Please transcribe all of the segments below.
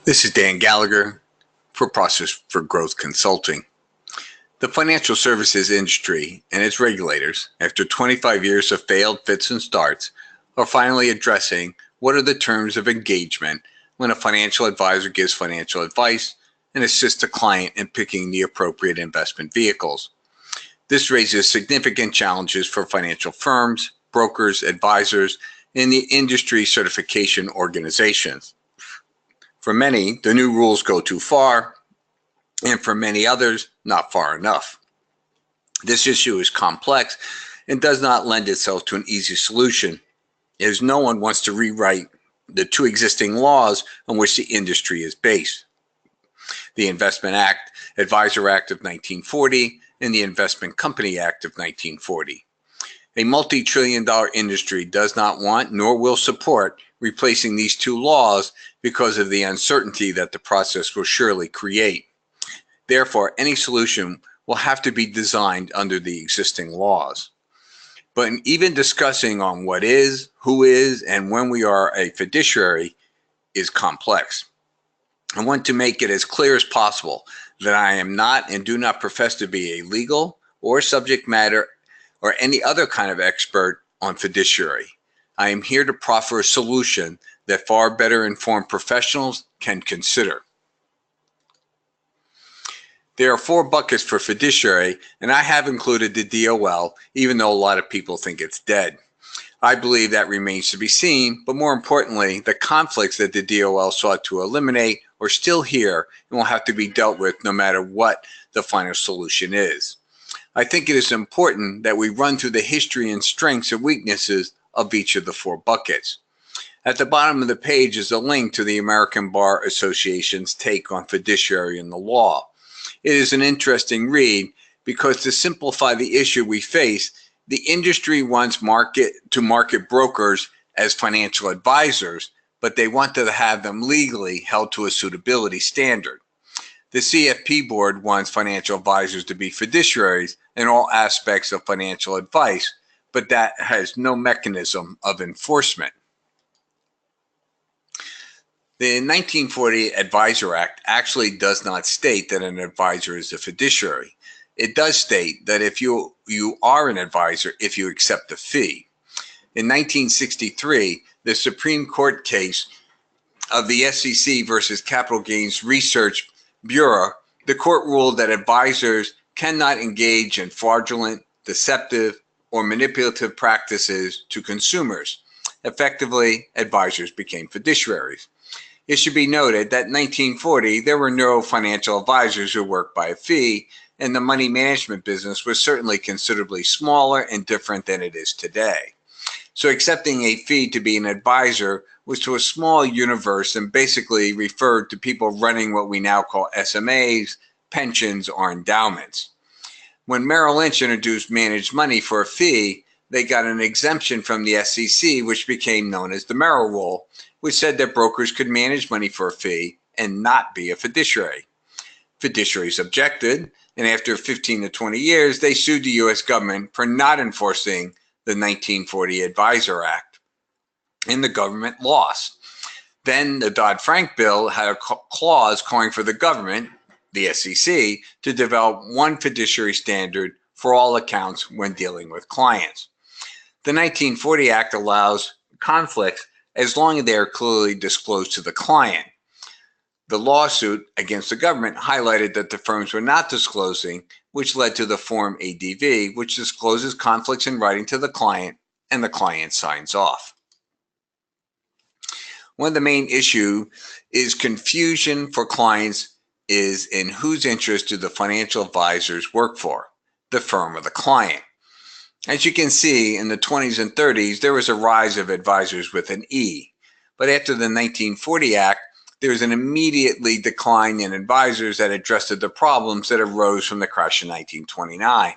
This is Dan Gallagher for Process for Growth Consulting. The financial services industry and its regulators, after 25 years of failed fits and starts, are finally addressing what are the terms of engagement when a financial advisor gives financial advice and assists a client in picking the appropriate investment vehicles. This raises significant challenges for financial firms, brokers, advisors, and the industry certification organizations. For many, the new rules go too far, and for many others, not far enough. This issue is complex and does not lend itself to an easy solution, as no one wants to rewrite the two existing laws on which the industry is based: the Investment Advisor Act of 1940 and the Investment Company Act of 1940. A multi-trillion-dollar industry does not want nor will support replacing these two laws because of the uncertainty that the process will surely create. Therefore, any solution will have to be designed under the existing laws. But even discussing on what is, who is, and when we are a fiduciary is complex. I want to make it as clear as possible that I am not and do not profess to be a legal or subject matter or any other kind of expert on fiduciary. I am here to proffer a solution that far better informed professionals can consider. There are 4 buckets for fiduciary, and I have included the DOL, even though a lot of people think it's dead. I believe that remains to be seen, but more importantly, the conflicts that the DOL sought to eliminate are still here and will have to be dealt with no matter what the final solution is. I think it is important that we run through the history and strengths and weaknesses of each of the 4 buckets. At the bottom of the page is a link to the American Bar Association's take on fiduciary in the law. It is an interesting read because, to simplify the issue we face, the industry wants to market brokers as financial advisors, but they want to have them legally held to a suitability standard. The CFP board wants financial advisors to be fiduciaries in all aspects of financial advice, but that has no mechanism of enforcement. The 1940 Advisor Act actually does not state that an advisor is a fiduciary. It does state that if you are an advisor if you accept a fee. In 1963, the Supreme Court case of the SEC versus Capital Gains Research Bureau, the court ruled that advisors cannot engage in fraudulent, deceptive, or manipulative practices to consumers. Effectively, advisors became fiduciaries. It should be noted that in 1940, there were no financial advisors who worked by a fee, and the money management business was certainly considerably smaller and different than it is today. So accepting a fee to be an advisor was to a small universe and basically referred to people running what we now call SMAs, pensions, or endowments. When Merrill Lynch introduced managed money for a fee, they got an exemption from the SEC, which became known as the Merrill Rule, which said that brokers could manage money for a fee and not be a fiduciary. Fiduciaries objected, and after 15 to 20 years, they sued the U.S. government for not enforcing the 1940 Advisor Act, and the government lost. Then the Dodd-Frank bill had a clause calling for the government, the SEC, to develop one fiduciary standard for all accounts when dealing with clients. The 1940 Act allows conflicts as long as they are clearly disclosed to the client. The lawsuit against the government highlighted that the firms were not disclosing, which led to the Form ADV, which discloses conflicts in writing to the client, and the client signs off. One of the main issues is confusion for clients is in whose interest do the financial advisors work for, the firm or the client. As you can see, in the 20s and 30s, there was a rise of advisors with an E. But after the 1940 Act, there was an immediately decline in advisors that addressed the problems that arose from the crash in 1929.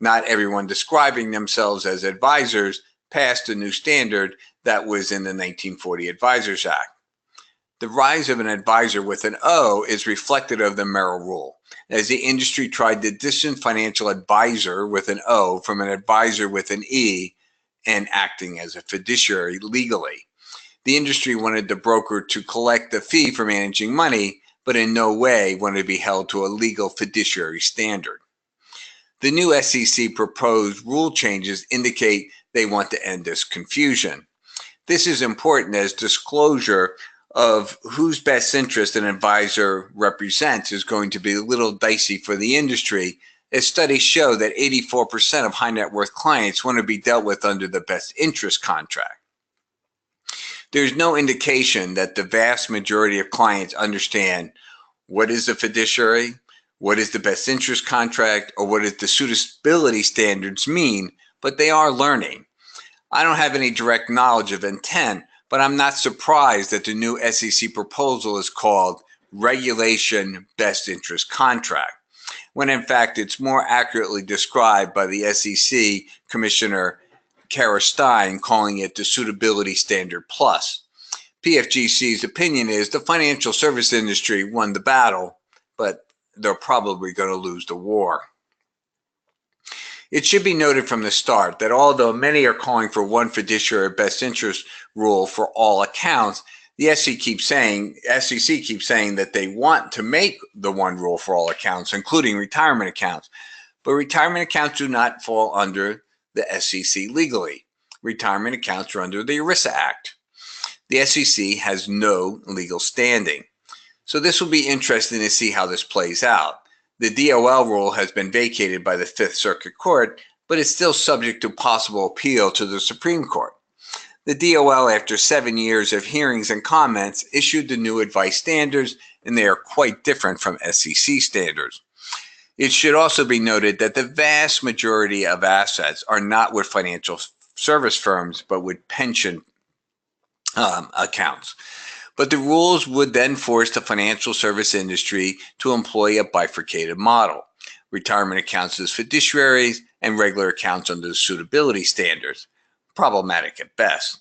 Not everyone describing themselves as advisors passed a new standard that was in the 1940 Advisors Act. The rise of an advisor with an O is reflective of the Merrill Rule, as the industry tried to distance financial advisor with an O from an advisor with an E and acting as a fiduciary legally. The industry wanted the broker to collect the fee for managing money, but in no way wanted to be held to a legal fiduciary standard. The new SEC proposed rule changes indicate they want to end this confusion. This is important as disclosure of whose best interest an advisor represents is going to be a little dicey for the industry, as studies show that 84% of high net worth clients want to be dealt with under the best interest contract. There's no indication that the vast majority of clients understand what is a fiduciary, what is the best interest contract, or what does the suitability standards mean, but they are learning. I don't have any direct knowledge of intent, but I'm not surprised that the new SEC proposal is called Regulation Best Interest Contract, when in fact it's more accurately described by the SEC Commissioner Kara Stein, calling it the Suitability Standard Plus. PFGC's opinion is the financial service industry won the battle, but they're probably going to lose the war. It should be noted from the start that although many are calling for one fiduciary best interest rule for all accounts, the SEC keeps saying that they want to make the one rule for all accounts, including retirement accounts. But retirement accounts do not fall under the SEC legally. Retirement accounts are under the ERISA Act. The SEC has no legal standing. So this will be interesting to see how this plays out. The DOL rule has been vacated by the Fifth Circuit Court, but is still subject to possible appeal to the Supreme Court. The DOL, after 7 years of hearings and comments, issued the new advice standards, and they are quite different from SEC standards. It should also be noted that the vast majority of assets are not with financial service firms, but with pension accounts. But the rules would then force the financial service industry to employ a bifurcated model: retirement accounts as fiduciaries and regular accounts under the suitability standards. Problematic at best.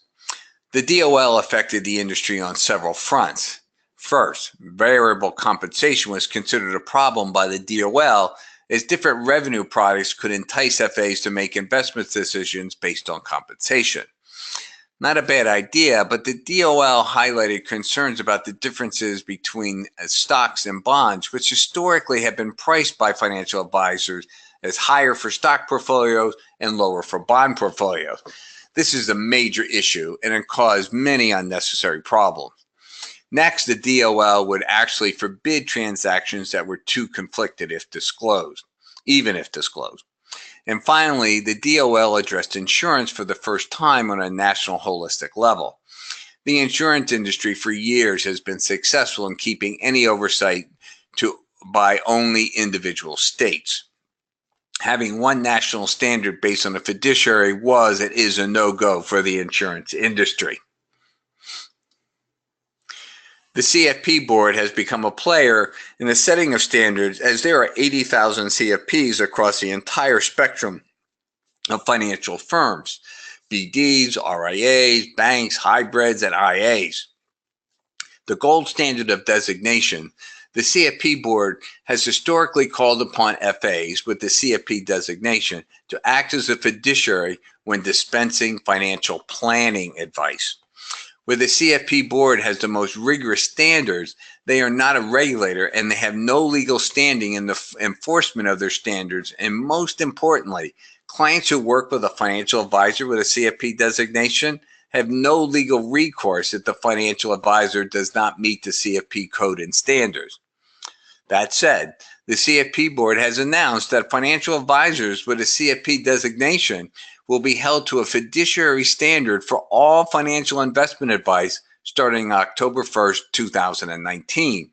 The DOL affected the industry on several fronts. First, variable compensation was considered a problem by the DOL, as different revenue products could entice FAs to make investment decisions based on compensation. Not a bad idea, but the DOL highlighted concerns about the differences between stocks and bonds, which historically have been priced by financial advisors as higher for stock portfolios and lower for bond portfolios. This is a major issue, and it caused many unnecessary problems. Next, the DOL would actually forbid transactions that were too conflicted if disclosed, even if disclosed. And finally, the DOL addressed insurance for the first time on a national holistic level. The insurance industry for years has been successful in keeping any oversight by only individual states. Having one national standard based on a fiduciary was and is a no-go for the insurance industry. The CFP board has become a player in the setting of standards, as there are 80,000 CFPs across the entire spectrum of financial firms: BDs, RIAs, banks, hybrids, and IAs. The gold standard of designation, the CFP board has historically called upon FAs with the CFP designation to act as a fiduciary when dispensing financial planning advice. Where the CFP board has the most rigorous standards, they are not a regulator and they have no legal standing in the enforcement of their standards. And most importantly, clients who work with a financial advisor with a CFP designation have no legal recourse if the financial advisor does not meet the CFP code and standards. That said, the CFP board has announced that financial advisors with a CFP designation will be held to a fiduciary standard for all financial investment advice starting October 1st, 2019.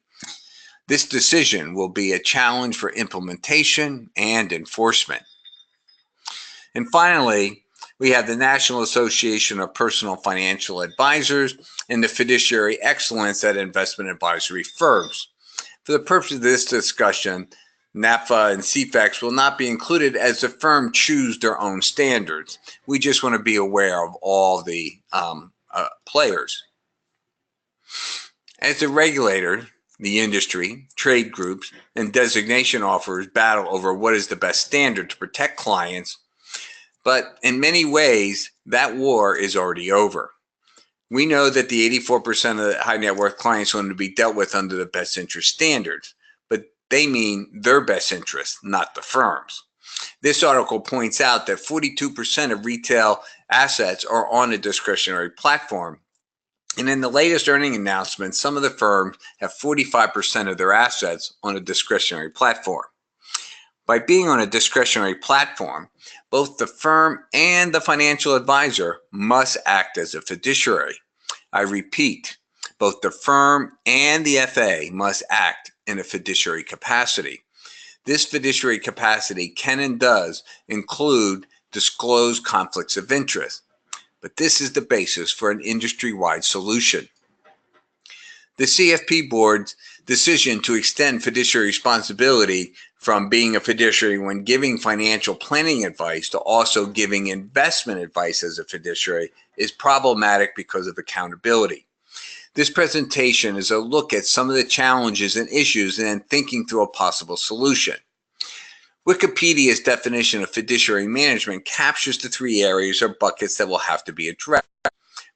This decision will be a challenge for implementation and enforcement. And finally, we have the National Association of Personal Financial Advisors and the Fiduciary Excellence at Investment Advisory Firms. For the purpose of this discussion, NAFA and CFAX will not be included as the firm choose their own standards. We just want to be aware of all the players. As the regulator, the industry, trade groups, and designation offers battle over what is the best standard to protect clients, but in many ways, that war is already over. We know that the 84% of the high net worth clients want to be dealt with under the best interest standards, but they mean their best interest, not the firm's. This article points out that 42% of retail assets are on a discretionary platform. And in the latest earning announcement, some of the firms have 45% of their assets on a discretionary platform. By being on a discretionary platform, both the firm and the financial advisor must act as a fiduciary. I repeat, both the firm and the FA must act in a fiduciary capacity. This fiduciary capacity can and does include disclosed conflicts of interest, but this is the basis for an industry-wide solution. The CFP board's decision to extend fiduciary responsibility from being a fiduciary when giving financial planning advice to also giving investment advice as a fiduciary is problematic because of accountability. This presentation is a look at some of the challenges and issues and then thinking through a possible solution. Wikipedia's definition of fiduciary management captures the three areas or buckets that will have to be addressed.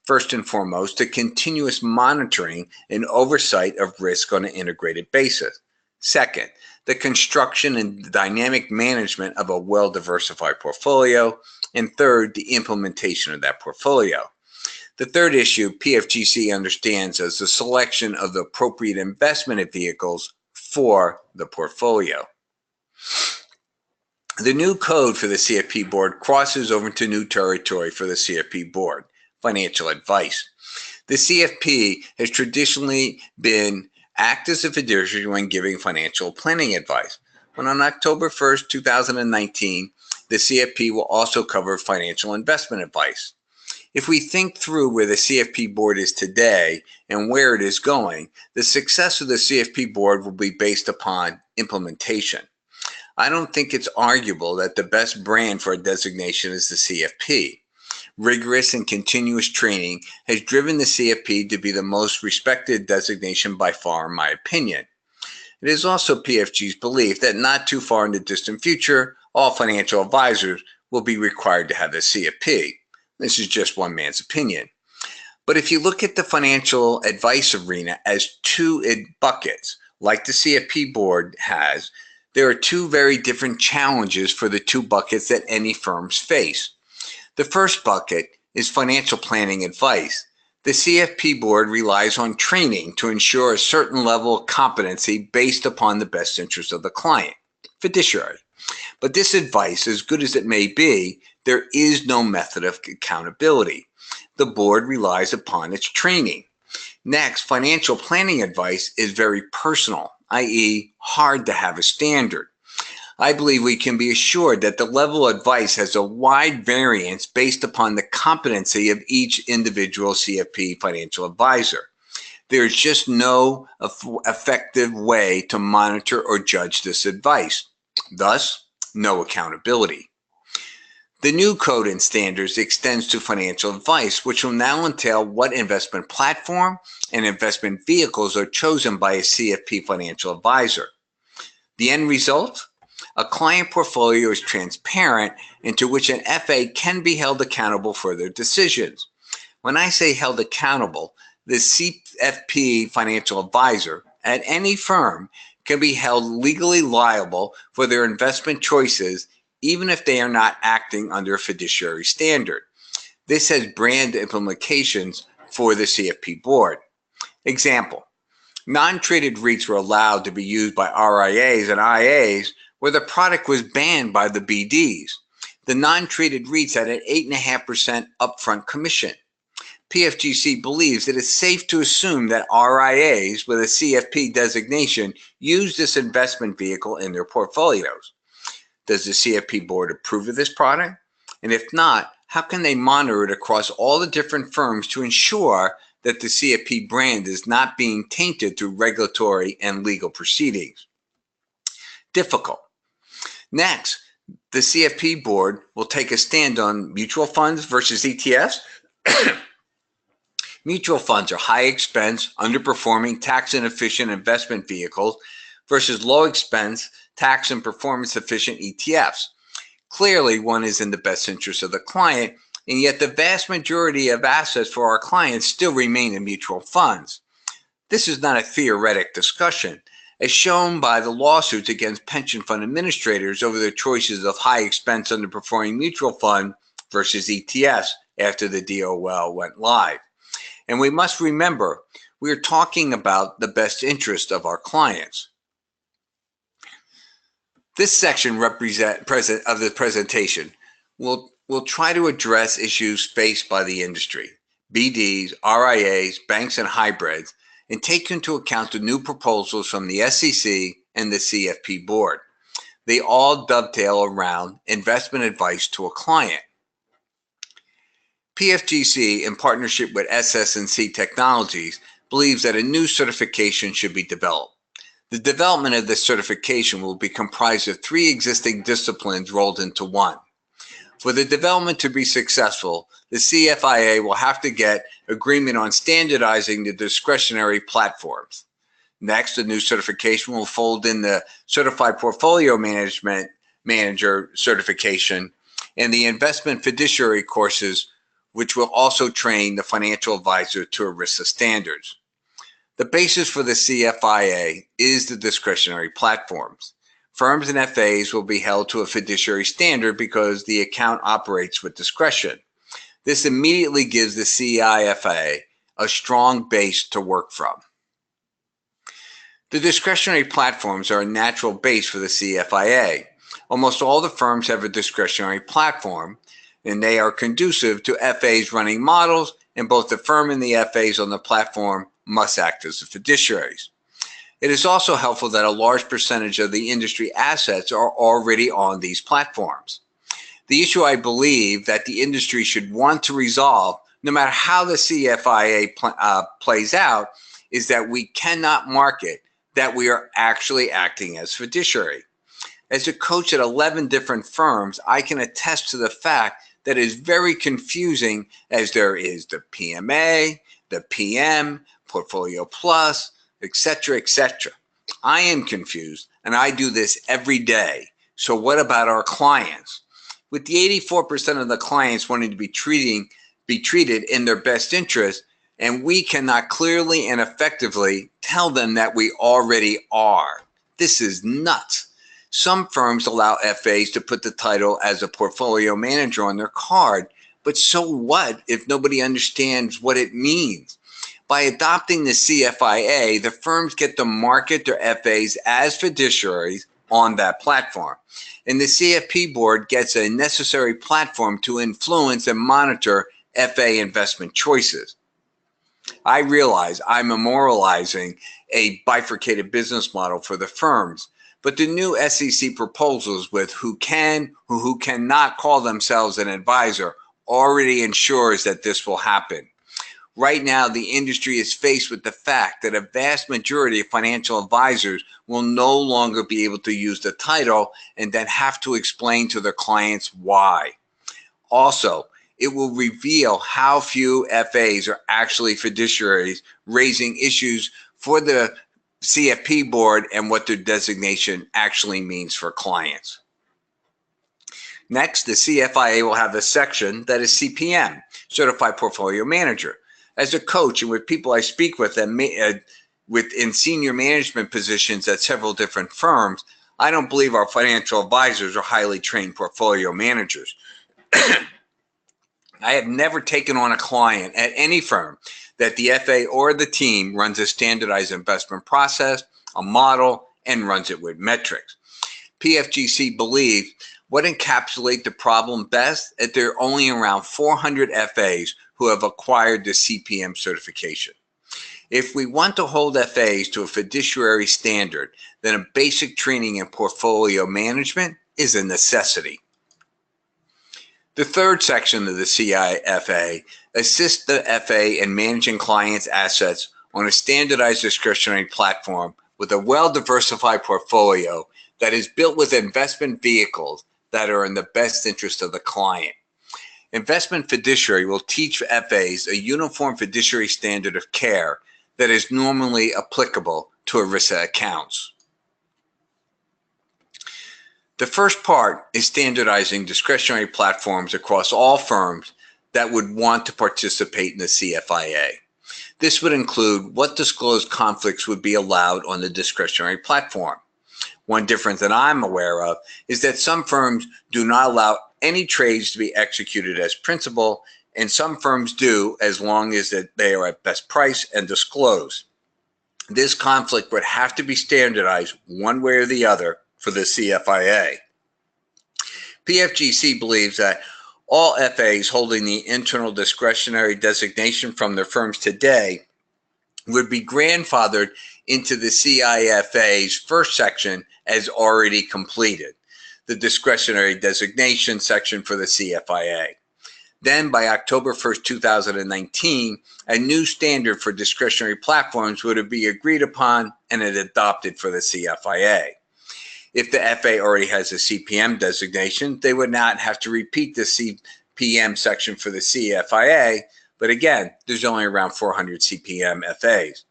First and foremost, the continuous monitoring and oversight of risk on an integrated basis. Second, the construction and dynamic management of a well-diversified portfolio. And third, the implementation of that portfolio. The third issue PFGC understands as the selection of the appropriate investment vehicles for the portfolio. The new code for the CFP board crosses over into new territory for the CFP board, financial advice. The CFP has traditionally been act as a fiduciary when giving financial planning advice. When on October 1st, 2019, the CFP will also cover financial investment advice. If we think through where the CFP board is today and where it is going, the success of the CFP board will be based upon implementation. I don't think it's arguable that the best brand for a designation is the CFP. Rigorous and continuous training has driven the CFP to be the most respected designation by far, in my opinion. It is also PFG's belief that not too far in the distant future, all financial advisors will be required to have the CFP. This is just one man's opinion. But if you look at the financial advice arena as two buckets, like the CFP board has, there are two very different challenges for the two buckets that any firms face. The first bucket is financial planning advice. The CFP board relies on training to ensure a certain level of competency based upon the best interest of the client, fiduciary. But this advice, as good as it may be, there is no method of accountability. The board relies upon its training. Next, financial planning advice is very personal, i.e., hard to have a standard. I believe we can be assured that the level of advice has a wide variance based upon the competency of each individual CFP financial advisor. There is just no effective way to monitor or judge this advice. Thus, no accountability. The new code and standards extends to financial advice, which will now entail what investment platform and investment vehicles are chosen by a CFP financial advisor. The end result? A client portfolio is transparent into which an FA can be held accountable for their decisions. When I say held accountable, the CFP financial advisor at any firm can be held legally liable for their investment choices even if they are not acting under a fiduciary standard. This has brand implications for the CFP board. Example, non-traded REITs were allowed to be used by RIAs and IAs where the product was banned by the BDs. The non-traded REITs had an 8.5% upfront commission. PFGC believes that it's safe to assume that RIAs with a CFP designation use this investment vehicle in their portfolios. Does the CFP board approve of this product? And if not, how can they monitor it across all the different firms to ensure that the CFP brand is not being tainted through regulatory and legal proceedings? Difficult. Next, the CFP board will take a stand on mutual funds versus ETFs. Mutual funds are high expense, underperforming, tax inefficient investment vehicles versus low expense, tax and performance efficient ETFs. Clearly, one is in the best interest of the client, and yet the vast majority of assets for our clients still remain in mutual funds. This is not a theoretic discussion, as shown by the lawsuits against pension fund administrators over their choices of high expense underperforming mutual fund versus ETFs after the DOL went live. And we must remember, we are talking about the best interest of our clients. This section of the presentation will try to address issues faced by the industry, BDs, RIAs, banks, and hybrids, and take into account the new proposals from the SEC and the CFP board. They all dovetail around investment advice to a client. PFGC, in partnership with SS&C Technologies, believes that a new certification should be developed. The development of this certification will be comprised of 3 existing disciplines rolled into one. For the development to be successful, the CFIA will have to get agreement on standardizing the discretionary platforms. Next, the new certification will fold in the Certified Portfolio Manager certification and the investment fiduciary courses, which will also train the financial advisor to ERISA standards. The basis for the CFIA is the discretionary platforms. Firms and FAs will be held to a fiduciary standard because the account operates with discretion. This immediately gives the CIFA a strong base to work from. The discretionary platforms are a natural base for the CFIA. Almost all the firms have a discretionary platform, and they are conducive to FAs running models, and both the firm and the FAs on the platform must act as the fiduciaries. It is also helpful that a large percentage of the industry assets are already on these platforms. The issue I believe that the industry should want to resolve, no matter how the CFIA plays out, is that we cannot market that we are actually acting as fiduciary. As a coach at 11 different firms, I can attest to the fact that is very confusing, as there is the PMA, the PM, Portfolio Plus, etc., etc. I am confused, and I do this every day. So what about our clients? With the 84% of the clients wanting to be treated in their best interest, and we cannot clearly and effectively tell them that we already are. This is nuts. Some firms allow FAs to put the title as a portfolio manager on their card, but so what if nobody understands what it means? By adopting the CFIA, the firms get to market their FAs as fiduciaries on that platform. And the CFP board gets a necessary platform to influence and monitor FA investment choices. I realize I'm memorializing a bifurcated business model for the firms, but the new SEC proposals with who can, who cannot call themselves an advisor already ensures that this will happen. Right now, the industry is faced with the fact that a vast majority of financial advisors will no longer be able to use the title and then have to explain to their clients why. Also, it will reveal how few FAs are actually fiduciaries, raising issues for the CFP board and what their designation actually means for clients. Next, the CFIA will have a section that is CPM, Certified Portfolio Manager. As a coach and with people I speak with in senior management positions at several different firms, I don't believe our financial advisors are highly trained portfolio managers. I have never taken on a client at any firm that the FA or the team runs a standardized investment process, a model, and runs it with metrics. PFGC believes what encapsulates the problem best is there are only around 400 FAs who have acquired the CPM certification. If we want to hold FAs to a fiduciary standard, then a basic training in portfolio management is a necessity. The third section of the CIFA assists the FA in managing clients' assets on a standardized discretionary platform with a well-diversified portfolio that is built with investment vehicles that are in the best interest of the client. Investment Fiduciary will teach FAs a uniform fiduciary standard of care that is normally applicable to ERISA accounts. The first part is standardizing discretionary platforms across all firms that would want to participate in the CFIA. This would include what disclosed conflicts would be allowed on the discretionary platform. One difference that I'm aware of is that some firms do not allow any trades to be executed as principal, and some firms do, as long as that they are at best price and disclosed. This conflict would have to be standardized one way or the other for the CFIA. PFGC believes that all FAs holding the internal discretionary designation from their firms today would be grandfathered into the CIFA's first section as already completed, the discretionary designation section for the CFIA. Then by October 1st, 2019, a new standard for discretionary platforms would be agreed upon and adopted for the CFIA. If the FA already has a CPM designation, they would not have to repeat the CPM section for the CFIA, but again, there's only around 400 CPM FAs.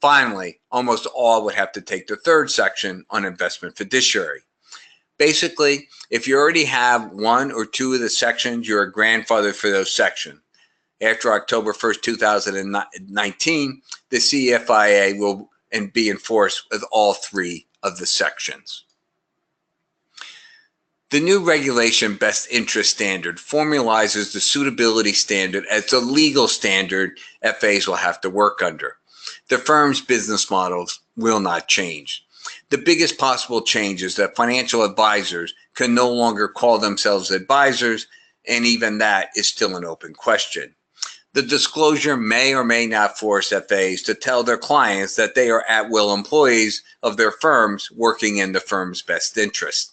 Finally, almost all would have to take the third section on investment fiduciary. Basically, if you already have one or two of the sections, you're a grandfather for those sections. After October 1st, 2019, the CFIA will be enforced with all three of the sections. The new regulation best interest standard formalizes the suitability standard as the legal standard FAs will have to work under. The firm's business models will not change. The biggest possible change is that financial advisors can no longer call themselves advisors, and even that is still an open question. The disclosure may or may not force FAs to tell their clients that they are at-will employees of their firms working in the firm's best interest.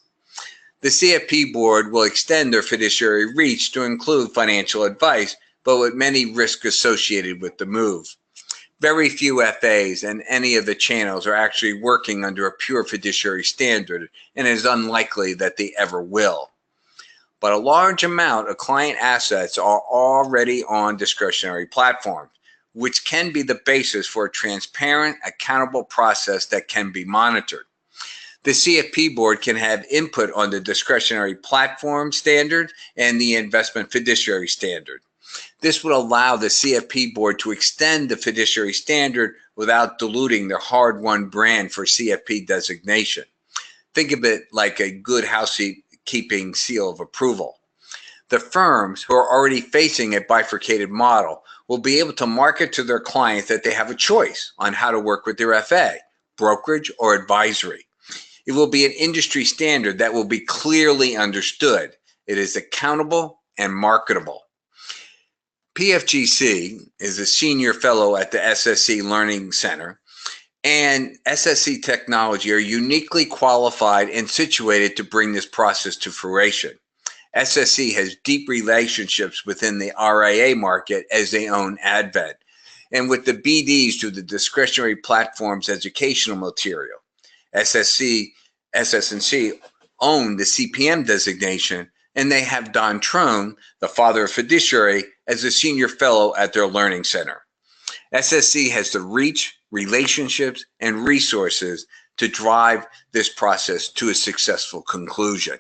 The CFP board will extend their fiduciary reach to include financial advice, but with many risks associated with the move. Very few FAs and any of the channels are actually working under a pure fiduciary standard, and it is unlikely that they ever will. But a large amount of client assets are already on discretionary platforms, which can be the basis for a transparent, accountable process that can be monitored. The CFP board can have input on the discretionary platform standard and the investment fiduciary standard. This would allow the CFP board to extend the fiduciary standard without diluting their hard-won brand for CFP designation. Think of it like a good housekeeping seal of approval. The firms who are already facing a bifurcated model will be able to market to their clients that they have a choice on how to work with their FA, brokerage, or advisory. It will be an industry standard that will be clearly understood. It is accountable and marketable. PFGC is a senior fellow at the SSC Learning Center, and SSC Technology are uniquely qualified and situated to bring this process to fruition. SSC has deep relationships within the RIA market as they own Advent, and with the BDs to the discretionary platforms educational material. SS&C own the CPM designation, and they have Don Trone, the father of Fiduciary, as a senior fellow at their learning center. SSC has the reach, relationships, and resources to drive this process to a successful conclusion.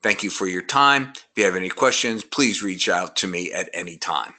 Thank you for your time. If you have any questions, please reach out to me at any time.